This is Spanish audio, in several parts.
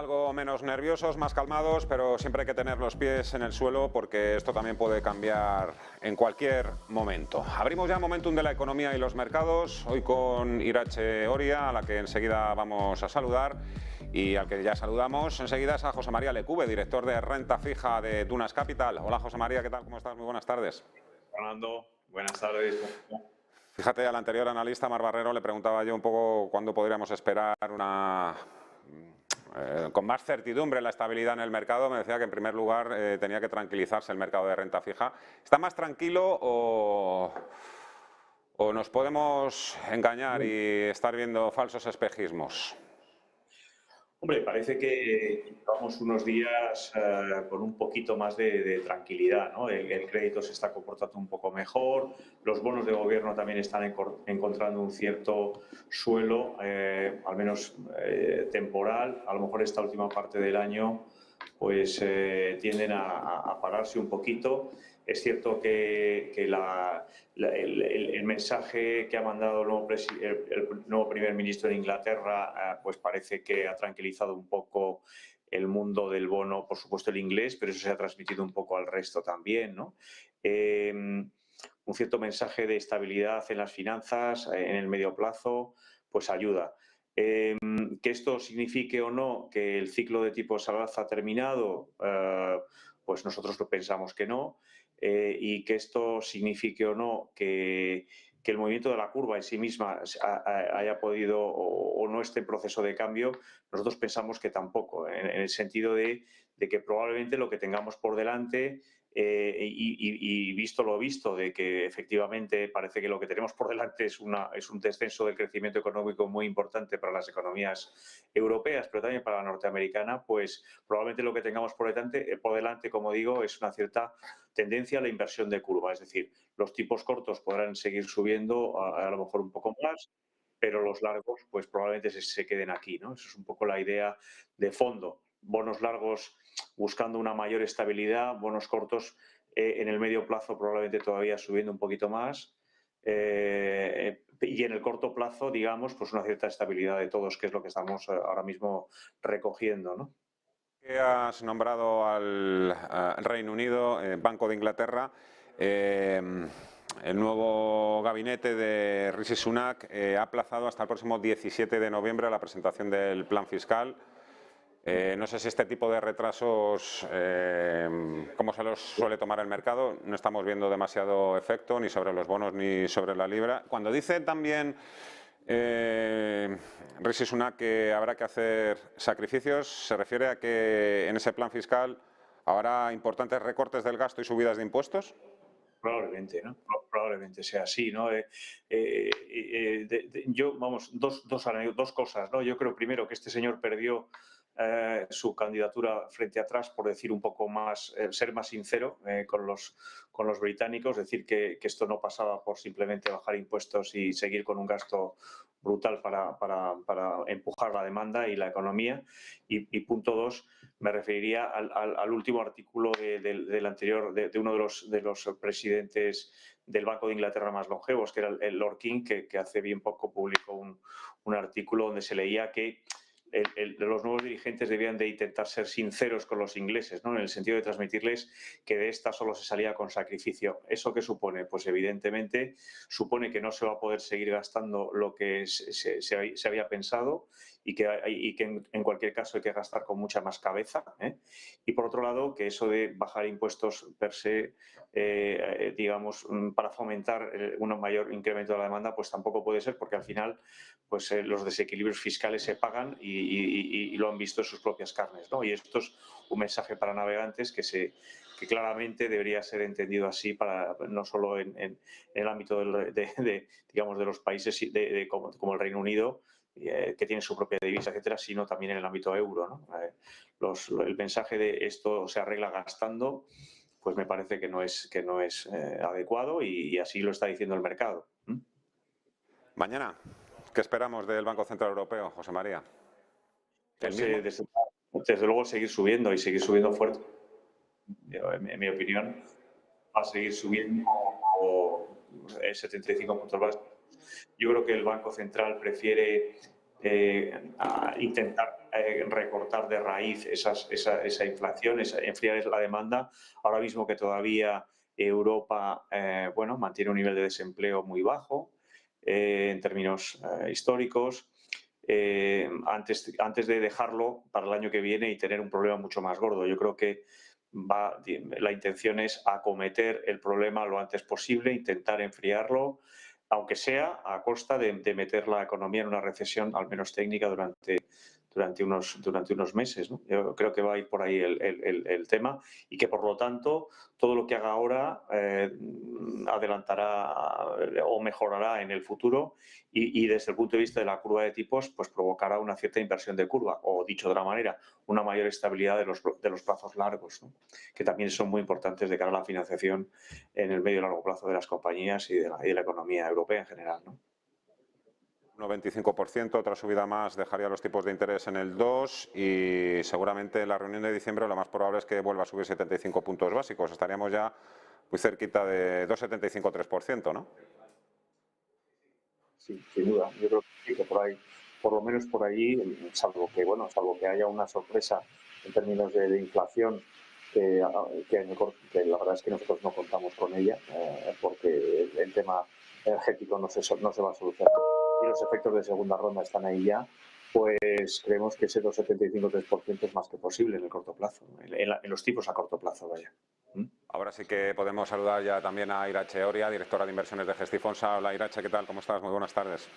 algo menos nerviosos, más calmados, pero siempre hay que tener los pies en el suelo porque esto también puede cambiar en cualquier momento. Abrimos ya Momentum de la economía y los mercados, hoy con Irache Oria, a la que enseguida vamos a saludar, y al que ya saludamos enseguida es a José María Lecube, director de renta fija de Dunas Capital. Hola José María, ¿qué tal? ¿Cómo estás? Muy buenas tardes. Fernando, buenas tardes. Fíjate, al anterior analista, Mar Barrero, le preguntaba yo un poco cuándo podríamos esperar con más certidumbre la estabilidad en el mercado. Me decía que en primer lugar tenía que tranquilizarse el mercado de renta fija. ¿Está más tranquilo o nos podemos engañar y estar viendo falsos espejismos? Hombre, parece que llevamos unos días con un poquito más de tranquilidad, ¿no? El crédito se está comportando un poco mejor, los bonos de gobierno también están encontrando un cierto suelo, al menos temporal. A lo mejor esta última parte del año pues tienden a pararse un poquito. Es cierto que el mensaje que ha mandado el nuevo primer ministro de Inglaterra pues parece que ha tranquilizado un poco el mundo del bono, por supuesto el inglés, pero eso se ha transmitido un poco al resto también, ¿no? Un cierto mensaje de estabilidad en las finanzas en el medio plazo pues ayuda. Que esto signifique o no que el ciclo de tipos al alza ha terminado, pues nosotros lo pensamos que no. Y que esto signifique o no que el movimiento de la curva en sí misma haya podido o no esté en proceso de cambio, nosotros pensamos que tampoco, en el sentido de que probablemente lo que tengamos por delante y visto lo visto, de que efectivamente parece que lo que tenemos por delante es un descenso del crecimiento económico muy importante para las economías europeas, pero también para la norteamericana, pues probablemente lo que tengamos por delante, como digo, es una cierta tendencia a la inversión de curva. Es decir, los tipos cortos podrán seguir subiendo a lo mejor un poco más, pero los largos pues probablemente se queden aquí, ¿no? Eso es un poco la idea de fondo. Bonos largos buscando una mayor estabilidad, bonos cortos en el medio plazo probablemente todavía subiendo un poquito más. Y en el corto plazo, digamos, pues una cierta estabilidad de todos, que es lo que estamos ahora mismo recogiendo, ¿no? Has nombrado al Reino Unido, Banco de Inglaterra. El nuevo gabinete de Rishi Sunak ha aplazado hasta el próximo 17 de noviembre la presentación del plan fiscal. No sé si este tipo de retrasos, ¿cómo se los suele tomar el mercado? No estamos viendo demasiado efecto ni sobre los bonos ni sobre la libra. Cuando dice también Rishi Sunak que habrá que hacer sacrificios, ¿se refiere a que en ese plan fiscal habrá importantes recortes del gasto y subidas de impuestos? Probablemente, ¿no? Probablemente sea así, ¿no? Vamos, dos cosas, ¿no? Yo creo primero que este señor perdió su candidatura frente atrás, por decir un poco más, ser más sincero con los británicos, decir que esto no pasaba por simplemente bajar impuestos y seguir con un gasto brutal para empujar la demanda y la economía. Y punto dos, me referiría al último artículo del anterior, de uno de los presidentes del Banco de Inglaterra más longevos, que era el Lord King, que hace bien poco publicó un artículo donde se leía que los nuevos dirigentes debían de intentar ser sinceros con los ingleses, ¿no? En el sentido de transmitirles que de esta solo se salía con sacrificio. ¿Eso qué supone? Pues evidentemente supone que no se va a poder seguir gastando lo que se había pensado y que en cualquier caso hay que gastar con mucha más cabeza, ¿eh? Y por otro lado, que eso de bajar impuestos per se, digamos, para fomentar un mayor incremento de la demanda, pues tampoco puede ser, porque al final pues los desequilibrios fiscales se pagan y lo han visto en sus propias carnes, ¿no? Y esto es un mensaje para navegantes que claramente debería ser entendido así, no solo en el ámbito digamos, de los países como el Reino Unido, que tiene su propia divisa, etcétera, sino también en el ámbito euro, ¿no? El mensaje de esto se arregla gastando, pues me parece que no es adecuado y así lo está diciendo el mercado. Mañana, ¿qué esperamos del Banco Central Europeo, José María? ¿El Pues, mismo? desde luego seguir subiendo y seguir subiendo fuerte. En mi opinión, va a seguir subiendo 75 puntos básicos. Yo creo que el Banco Central prefiere a intentar recortar de raíz esa inflación, enfriar la demanda. Ahora mismo que todavía Europa bueno, mantiene un nivel de desempleo muy bajo en términos históricos. Antes de dejarlo para el año que viene y tener un problema mucho más gordo. Yo creo que la intención es acometer el problema lo antes posible, intentar enfriarlo, aunque sea a costa de meter la economía en una recesión, al menos técnica, durante unos meses, ¿no? Yo creo que va a ir por ahí el tema y que, por lo tanto, todo lo que haga ahora adelantará o mejorará en el futuro y desde el punto de vista de la curva de tipos, pues provocará una cierta inversión de curva o, dicho de otra manera, una mayor estabilidad de los plazos largos, ¿no? Que también son muy importantes de cara a la financiación en el medio y largo plazo de las compañías y de la economía europea en general, ¿no? 1,25%, otra subida más dejaría los tipos de interés en el 2 y seguramente la reunión de diciembre lo más probable es que vuelva a subir 75 puntos básicos. Estaríamos ya muy cerquita de 2,75-3%, ¿no? Sí, sin duda. Yo creo que sí, que por ahí, por lo menos por allí, salvo que haya una sorpresa en términos de inflación, que la verdad es que nosotros no contamos con ella, porque el tema energético no se va a solucionar y los efectos de segunda ronda están ahí ya, pues creemos que ese 2,75-3% es más que posible en el corto plazo, en los tipos a corto plazo, vaya. Ahora sí que podemos saludar ya también a Irache Oria, directora de inversiones de Gestifonsa. Hola Irache, ¿qué tal? ¿Cómo estás? Muy buenas tardes.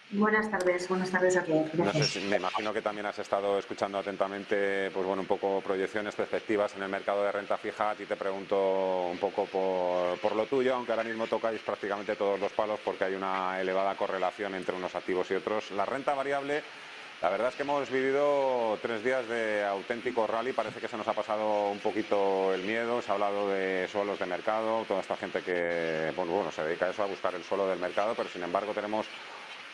Buenas tardes a todos. No sé si, me imagino que también has estado escuchando atentamente, pues bueno, un poco proyecciones, perspectivas en el mercado de renta fija. A ti te pregunto un poco por lo tuyo, aunque ahora mismo tocáis prácticamente todos los palos porque hay una elevada correlación entre unos activos y otros. La renta variable, la verdad es que hemos vivido 3 días de auténtico rally. Parece que se nos ha pasado un poquito el miedo. Se ha hablado de suelos de mercado, toda esta gente que bueno, se dedica a eso, a buscar el suelo del mercado, pero sin embargo tenemos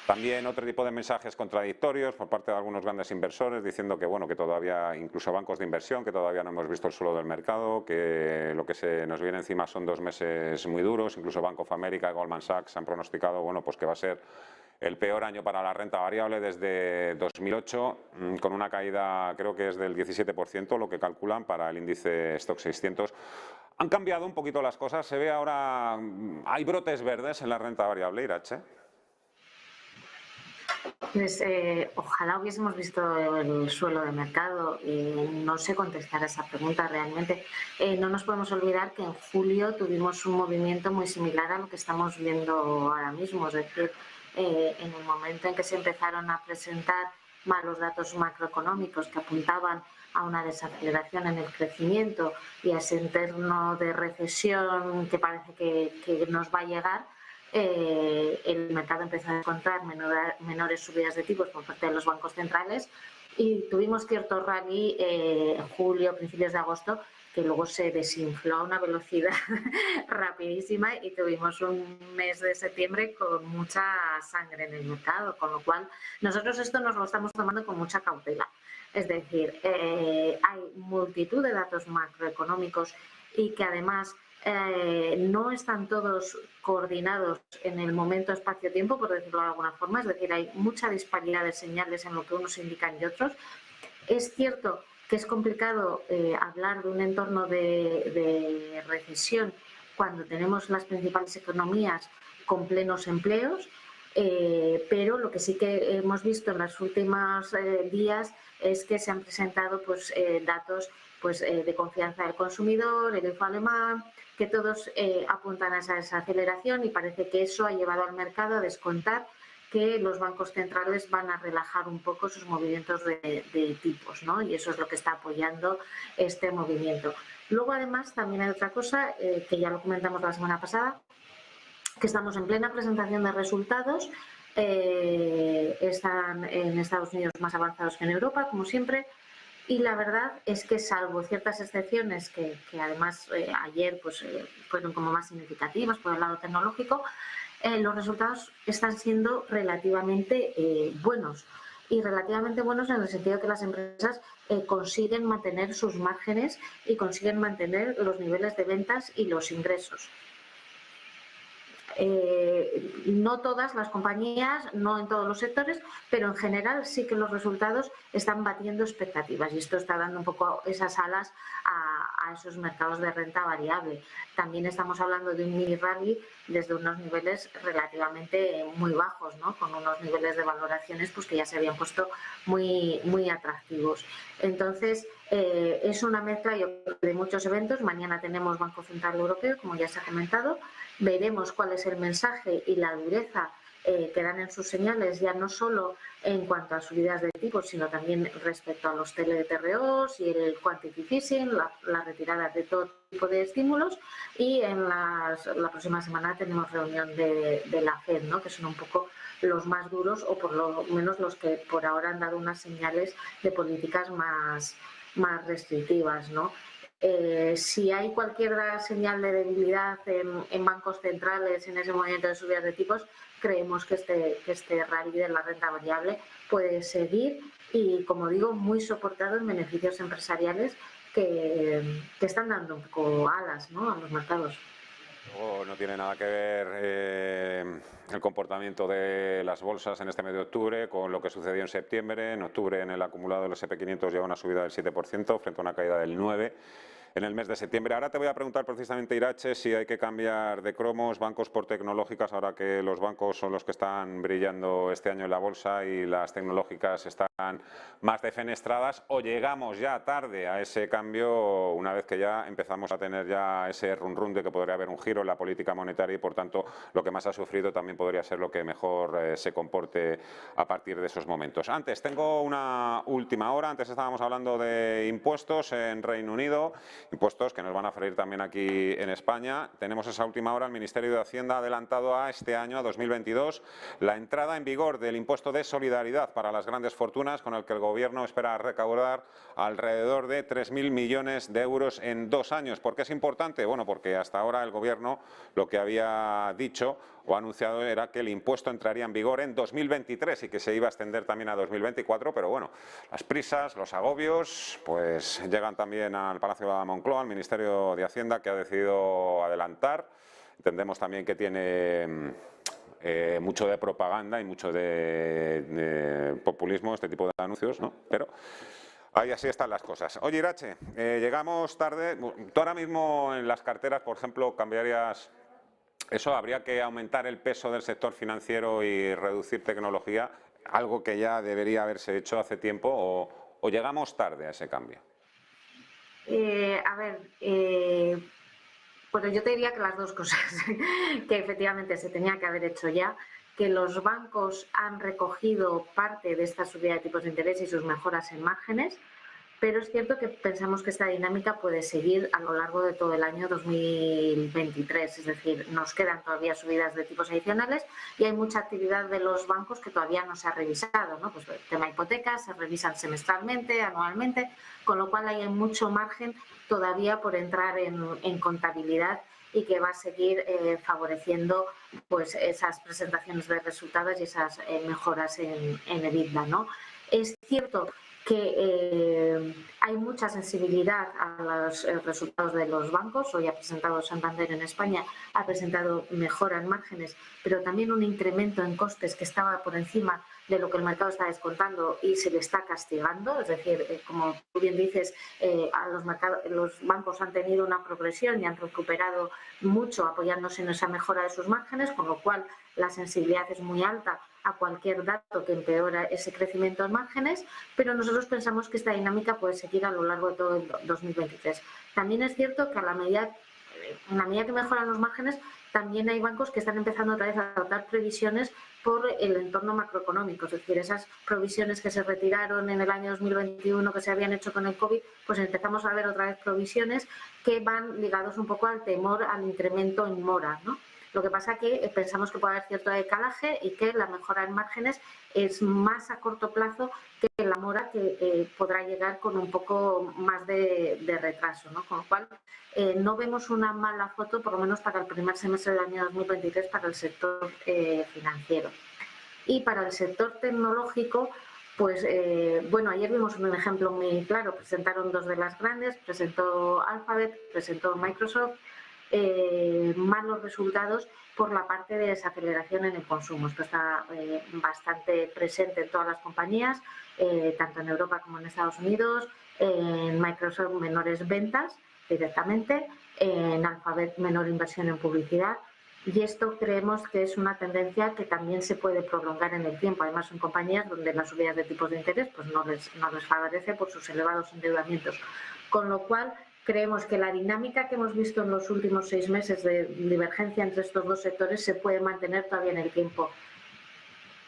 también otro tipo de mensajes contradictorios por parte de algunos grandes inversores diciendo que bueno, que todavía, incluso bancos de inversión, que todavía no hemos visto el suelo del mercado, que lo que se nos viene encima son 2 meses muy duros. Incluso Bank of America y Goldman Sachs han pronosticado bueno, pues que va a ser el peor año para la renta variable desde 2008, con una caída creo que es del 17%, lo que calculan para el índice Stoxx 600. Han cambiado un poquito las cosas, se ve ahora, hay brotes verdes en la renta variable, Irache. Pues ojalá hubiésemos visto el suelo de mercado. No sé contestar a esa pregunta realmente. No nos podemos olvidar que en julio tuvimos un movimiento muy similar a lo que estamos viendo ahora mismo. Es decir, en el momento en que se empezaron a presentar malos datos macroeconómicos que apuntaban a una desaceleración en el crecimiento y a ese entorno de recesión que parece que nos va a llegar, el mercado empezó a encontrar menores subidas de tipos por parte de los bancos centrales y tuvimos cierto rally en julio, principios de agosto, que luego se desinfló a una velocidad rapidísima y tuvimos un mes de septiembre con mucha sangre en el mercado, con lo cual nosotros esto nos lo estamos tomando con mucha cautela. Es decir, hay multitud de datos macroeconómicos y que además no están todos coordinados en el momento espacio-tiempo, por decirlo de alguna forma, es decir, hay mucha disparidad de señales en lo que unos indican y otros. Es cierto que es complicado hablar de un entorno de recesión cuando tenemos las principales economías con plenos empleos, pero lo que sí que hemos visto en los últimos días es que se han presentado pues, datos pues, de confianza del consumidor, el IFO alemán, que todos apuntan a esa desaceleración y parece que eso ha llevado al mercado a descontar que los bancos centrales van a relajar un poco sus movimientos de tipos, ¿no? Y eso es lo que está apoyando este movimiento. Luego, además, también hay otra cosa que ya lo comentamos la semana pasada, que estamos en plena presentación de resultados. Están en Estados Unidos más avanzados que en Europa, como siempre. Y la verdad es que, salvo ciertas excepciones que además ayer pues, fueron como más significativas por el lado tecnológico, los resultados están siendo relativamente buenos. Y relativamente buenos en el sentido que las empresas consiguen mantener sus márgenes y consiguen mantener los niveles de ventas y los ingresos. No todas las compañías, no en todos los sectores, pero en general sí que los resultados están batiendo expectativas y esto está dando un poco esas alas a esos mercados de renta variable. También estamos hablando de un mini rally desde unos niveles relativamente muy bajos, ¿no? Con unos niveles de valoraciones pues que ya se habían puesto muy atractivos. Entonces, es una mezcla de muchos eventos. Mañana tenemos Banco Central Europeo, como ya se ha comentado. Veremos cuál es el mensaje y la dureza que dan en sus señales, ya no solo en cuanto a subidas de tipos, sino también respecto a los TLTROs y el quantitative easing, la retirada de todo tipo de estímulos. Y en la próxima semana tenemos reunión de la FED, ¿no? Que son un poco los más duros o por lo menos los que por ahora han dado unas señales de políticas más restrictivas, ¿no? Si hay cualquier señal de debilidad en bancos centrales en ese movimiento de subidas de tipos, creemos que este rally de la renta variable puede seguir y, como digo, muy soportado en beneficios empresariales que están dando un poco alas, ¿no?, a los mercados. Luego no tiene nada que ver el comportamiento de las bolsas en este mes de octubre con lo que sucedió en septiembre. En octubre, en el acumulado del S&P 500 lleva una subida del 7% frente a una caída del 9% en el mes de septiembre. Ahora te voy a preguntar precisamente, Irache, si hay que cambiar de cromos, bancos por tecnológicas, ahora que los bancos son los que están brillando este año en la bolsa y las tecnológicas están más defenestradas, o llegamos ya tarde a ese cambio una vez que ya empezamos a tener ya ese run de que podría haber un giro en la política monetaria y, por tanto, lo que más ha sufrido también podría ser lo que mejor se comporte a partir de esos momentos. Antes, tengo una última hora. Antes estábamos hablando de impuestos en Reino Unido, impuestos que nos van a freír también aquí en España. Tenemos esa última hora. El Ministerio de Hacienda ha adelantado a este año, a 2022, la entrada en vigor del impuesto de solidaridad para las grandes fortunas, con el que el Gobierno espera recaudar alrededor de 3.000 millones de euros en 2 años. ¿Por qué es importante? Bueno, porque hasta ahora el Gobierno lo que había dicho o anunciado era que el impuesto entraría en vigor en 2023 y que se iba a extender también a 2024, pero bueno, las prisas, los agobios, pues llegan también al Palacio de Moncloa, al Ministerio de Hacienda, que ha decidido adelantar. Entendemos también que tiene mucho de propaganda y mucho de populismo este tipo de anuncios, ¿no? Pero ahí así están las cosas. Oye, Irache, llegamos tarde. Tú ahora mismo en las carteras, por ejemplo, cambiarías eso. ¿Habría que aumentar el peso del sector financiero y reducir tecnología? Algo que ya debería haberse hecho hace tiempo, o llegamos tarde a ese cambio. Bueno, yo te diría que las dos cosas, que efectivamente se tenía que haber hecho ya, que los bancos han recogido parte de esta subida de tipos de interés y sus mejoras en márgenes, pero es cierto que pensamos que esta dinámica puede seguir a lo largo de todo el año 2023, es decir, nos quedan todavía subidas de tipos adicionales y hay mucha actividad de los bancos que todavía no se ha revisado, ¿no? Pues el tema hipotecas se revisan semestralmente, anualmente, con lo cual hay mucho margen todavía por entrar en contabilidad y que va a seguir favoreciendo pues esas presentaciones de resultados y esas mejoras en EBITDA, ¿no? Es cierto que hay mucha sensibilidad a los resultados de los bancos. Hoy ha presentado Santander en España, ha presentado mejora en márgenes, pero también un incremento en costes que estaba por encima de lo que el mercado está descontando y se le está castigando. Es decir, como tú bien dices, los bancos han tenido una progresión y han recuperado mucho apoyándose en esa mejora de sus márgenes, con lo cual la sensibilidad es muy alta a cualquier dato que empeora ese crecimiento en márgenes, pero nosotros pensamos que esta dinámica puede seguir a lo largo de todo el 2023. También es cierto que en la medida que mejoran los márgenes, también hay bancos que están empezando otra vez a adoptar previsiones por el entorno macroeconómico, es decir, esas provisiones que se retiraron en el año 2021 que se habían hecho con el COVID, pues empezamos a ver otra vez provisiones que van ligados un poco al temor al incremento en mora, ¿no? Lo que pasa que pensamos que puede haber cierto decalaje y que la mejora en márgenes es más a corto plazo que la mora, que podrá llegar con un poco más de retraso, ¿no? Con lo cual no vemos una mala foto, por lo menos para el primer semestre del año 2023, para el sector financiero. Y para el sector tecnológico, pues bueno, ayer vimos un ejemplo muy claro. Presentaron dos de las grandes, presentó Alphabet, presentó Microsoft. malos resultados por la parte de desaceleración en el consumo. Esto está bastante presente en todas las compañías, tanto en Europa como en Estados Unidos. En Microsoft, menores ventas directamente, en Alphabet, menor inversión en publicidad. Y esto creemos que es una tendencia que también se puede prolongar en el tiempo. Además, son compañías donde las subidas de tipos de interés pues no les favorece por sus elevados endeudamientos. Con lo cual, creemos que la dinámica que hemos visto en los últimos 6 meses de divergencia entre estos dos sectores se puede mantener todavía en el tiempo.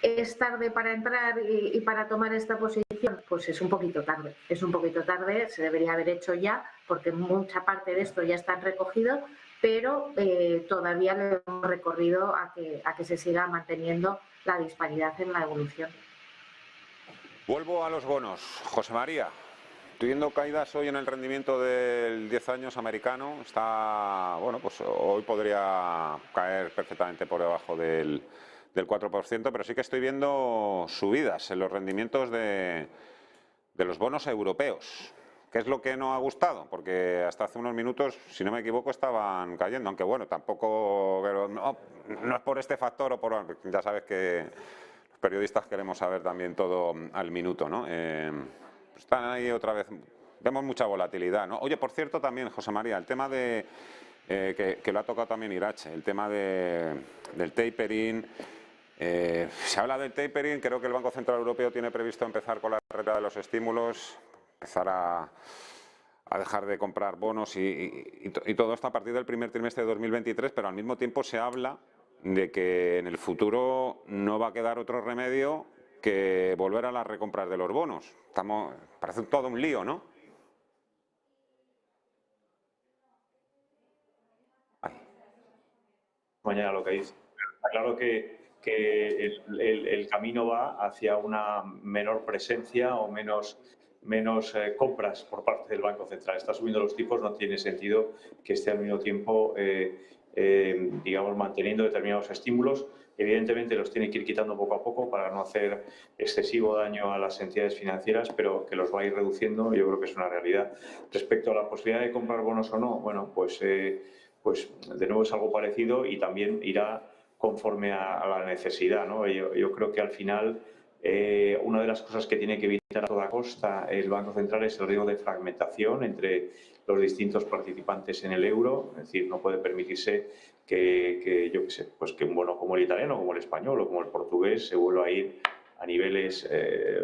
¿Es tarde para entrar y para tomar esta posición? Pues es un poquito tarde. Es un poquito tarde, se debería haber hecho ya, porque mucha parte de esto ya está recogido, pero todavía le hemos recorrido a que se siga manteniendo la disparidad en la evolución. Vuelvo a los bonos. José María, estoy viendo caídas hoy en el rendimiento del 10 años americano. Está, bueno, pues hoy podría caer perfectamente por debajo del 4%, pero sí que estoy viendo subidas en los rendimientos de los bonos europeos. ¿Qué es lo que no ha gustado? Porque hasta hace unos minutos, si no me equivoco, estaban cayendo, aunque bueno, tampoco, no es por este factor o por, ya sabes que los periodistas queremos saber también todo al minuto, ¿no? Están ahí otra vez, vemos mucha volatilidad, ¿no? Oye, por cierto, también, José María, el tema de, que lo ha tocado también Irache, el tema del tapering. Se habla del tapering, creo que el Banco Central Europeo tiene previsto empezar con la carrera de los estímulos, empezar a dejar de comprar bonos y todo esto a partir del primer trimestre de 2023, pero al mismo tiempo se habla de que en el futuro no va a quedar otro remedio que volver a las recompras de los bonos. Parece todo un lío, ¿no? Mañana lo que dice. Está claro que el camino va hacia una menor presencia o menos compras por parte del Banco Central. Está subiendo los tipos, no tiene sentido que esté al mismo tiempo, digamos, manteniendo determinados estímulos. Evidentemente los tiene que ir quitando poco a poco para no hacer excesivo daño a las entidades financieras, pero que los va a ir reduciendo, yo creo que es una realidad. Respecto a la posibilidad de comprar bonos o no, bueno, pues de nuevo es algo parecido y también irá conforme a la necesidad, ¿no? Yo creo que al final una de las cosas que tiene que evitar a toda costa el Banco Central es el riesgo de fragmentación entre los distintos participantes en el euro, es decir, no puede permitirse que yo qué sé, pues que un bono como el italiano, como el español o como el portugués se vuelva a ir a niveles,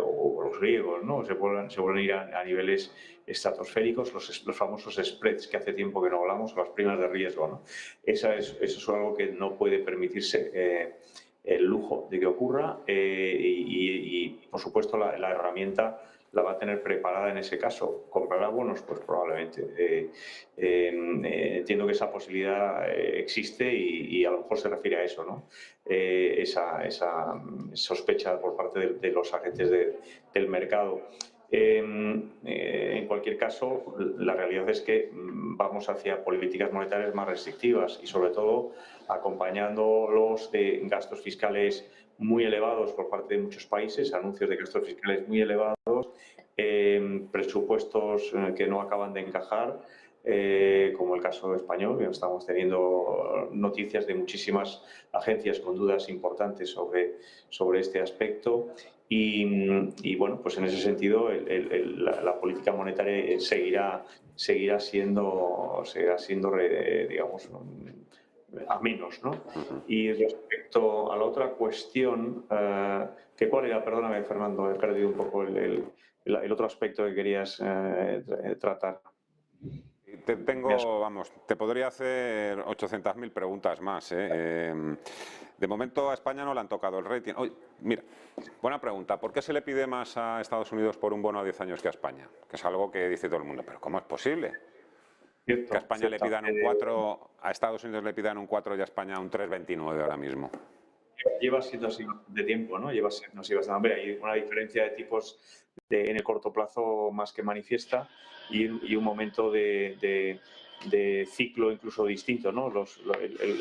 o los griegos, ¿no? Se vuelven a ir a niveles estratosféricos, los famosos spreads que hace tiempo que no hablamos, las primas de riesgo, ¿no? Eso es algo que no puede permitirse el lujo de que ocurra y por supuesto, la herramienta la va a tener preparada en ese caso. ¿Comprará bonos? Pues probablemente. Entiendo que esa posibilidad existe y a lo mejor se refiere a eso, ¿no? Esa sospecha por parte de los agentes del mercado. En cualquier caso, la realidad es que vamos hacia políticas monetarias más restrictivas y sobre todo acompañándolos de gastos fiscales muy elevados por parte de muchos países, anuncios de gastos fiscales muy elevados, presupuestos que no acaban de encajar, como el caso español, que estamos teniendo noticias de muchísimas agencias con dudas importantes sobre este aspecto. Y bueno, pues en ese sentido la política monetaria seguirá siendo digamos, a menos, ¿no? Y respecto a la otra cuestión, ¿cuál era? Perdóname, Fernando, he perdido un poco el otro aspecto que querías tratar. Te podría hacer 800.000 preguntas más, ¿eh? De momento a España no le han tocado el rating. Oye, mira, buena pregunta. ¿Por qué se le pide más a Estados Unidos por un bono a 10 años que a España? Que es algo que dice todo el mundo. ¿Pero cómo es posible? Cierto, que a España le pidan un 4, a Estados Unidos le pidan un 4 y a España un 3,29 ahora mismo. Lleva siendo así de tiempo, ¿no? Lleva siendo así bastante. Hombre, hay una diferencia de tipos en el corto plazo más que manifiesta y un momento de ciclo incluso distinto, ¿no?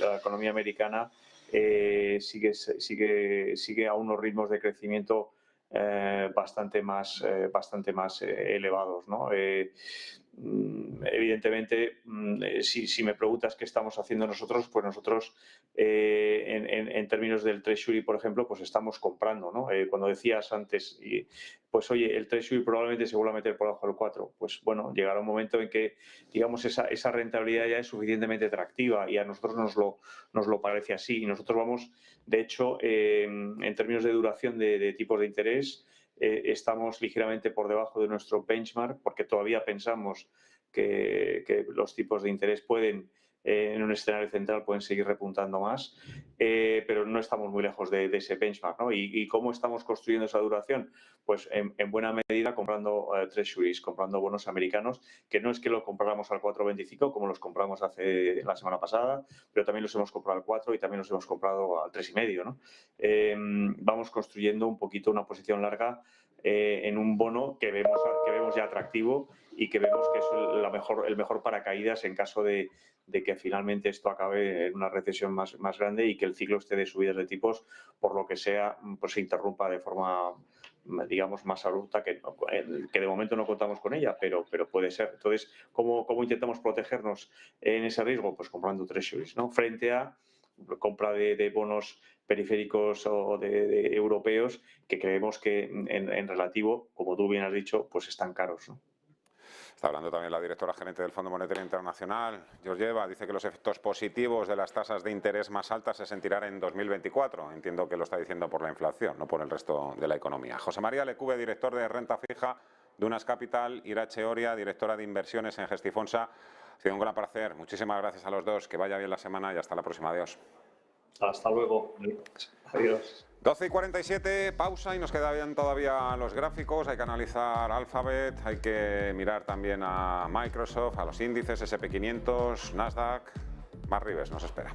La economía americana sigue a unos ritmos de crecimiento bastante más elevados, ¿no? evidentemente, si me preguntas qué estamos haciendo nosotros, pues nosotros en términos del Treasury, por ejemplo, pues estamos comprando, ¿no? Cuando decías antes, pues oye, el Treasury probablemente se vuelva a meter por debajo del 4, pues bueno, llegará un momento en que, digamos, esa rentabilidad ya es suficientemente atractiva y a nosotros nos lo parece así. Y nosotros vamos, de hecho, en términos de duración de tipos de interés, estamos ligeramente por debajo de nuestro benchmark porque todavía pensamos que los tipos de interés pueden, en un escenario central, pueden seguir repuntando más, pero no estamos muy lejos de ese benchmark, ¿no? ¿Y cómo estamos construyendo esa duración? Pues en buena medida comprando treasuries, comprando bonos americanos, que no es que lo compráramos al 4,25 como los compramos hace la semana pasada, pero también los hemos comprado al 4 y también los hemos comprado al 3,5, ¿no? Vamos construyendo un poquito una posición larga en un bono que vemos ya atractivo y que vemos que es el mejor paracaídas en caso de que finalmente esto acabe en una recesión más grande y que el ciclo esté de subidas de tipos, por lo que sea, pues se interrumpa de forma, digamos, más abrupta, que de momento no contamos con ella, pero puede ser. Entonces, ¿cómo intentamos protegernos en ese riesgo? Pues comprando treasuries, ¿no? Frente a compra de bonos periféricos o de europeos que creemos que en relativo, como tú bien has dicho, pues están caros, ¿no? Está hablando también la directora gerente del Fondo Monetario Internacional, Georgieva, dice que los efectos positivos de las tasas de interés más altas se sentirán en 2024. Entiendo que lo está diciendo por la inflación, no por el resto de la economía. José María Lecube, director de renta fija de Unas Capital, Irache Oria, directora de inversiones en Gestifonsa. Ha sido un gran placer. Muchísimas gracias a los dos. Que vaya bien la semana y hasta la próxima. Adiós. Hasta luego. Adiós. 12:47, pausa y nos quedan todavía los gráficos. Hay que analizar Alphabet, hay que mirar también a Microsoft, a los índices, S&P 500, Nasdaq. Más Ribes nos espera.